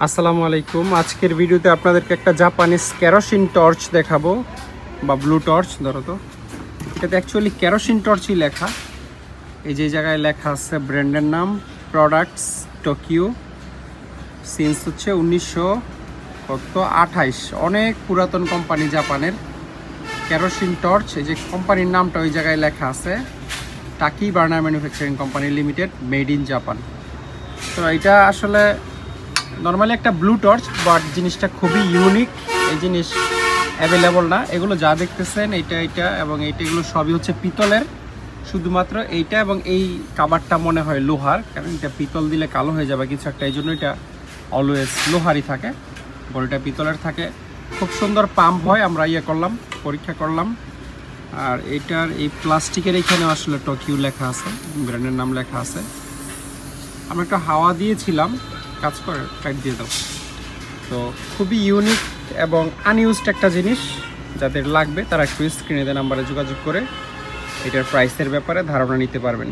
আসসালামু আলাইকুম। আজকের ভিডিওতে আপনাদেরকে একটা জাপানিজ কেরোসিন টর্চ দেখাবো বা ব্লু টর্চ। ধরো তো, এটাতে অ্যাকচুয়ালি কেরোসিন টর্চই লেখা। এই যে জায়গায় লেখা আছে ব্র্যান্ডের নাম প্রোডাক্টস টোকিও, সিন্স হচ্ছে 1928। অনেক পুরাতন কোম্পানি জাপানের কেরোসিন টর্চ। এই যে কোম্পানির নামটা ওই জায়গায় লেখা আছে, টাকি burner manufacturing company limited, made in Japan. তো এটা আসলে নর্মালি একটা ব্লু টর্চ, বাট জিনিসটা খুবই ইউনিক। এই জিনিস অ্যাভেলেবল না। এগুলো যা দেখতেছেন এইটা এবং এগুলো সবই হচ্ছে পিতলের। শুধুমাত্র এইটা এবং এই কাভারটা মনে হয় লোহার, কারণ এটা পিতল দিলে কালো হয়ে যাবে কিছু একটা, এই জন্য এটা অলওয়েজ লোহারই থাকে, বডিটা পিতলের থাকে। খুব সুন্দর পাম্প হয়, আমরা করলাম, পরীক্ষা করলাম। আর এটার এই প্লাস্টিকের এখানে আসলে টোকিও লেখা আছে, ব্র্যান্ডের নাম লেখা আছে। আমরা একটা হাওয়া দিয়েছিলাম, কাজ করে, টাইট দিয়ে দাও। তো খুবই ইউনিক এবং আনইউজড একটা জিনিস। যাদের লাগবে তারা একটু স্ক্রিনে দেওয়া নাম্বারে যোগাযোগ করে এটার প্রাইসের ব্যাপারে ধারণা নিতে পারবেন।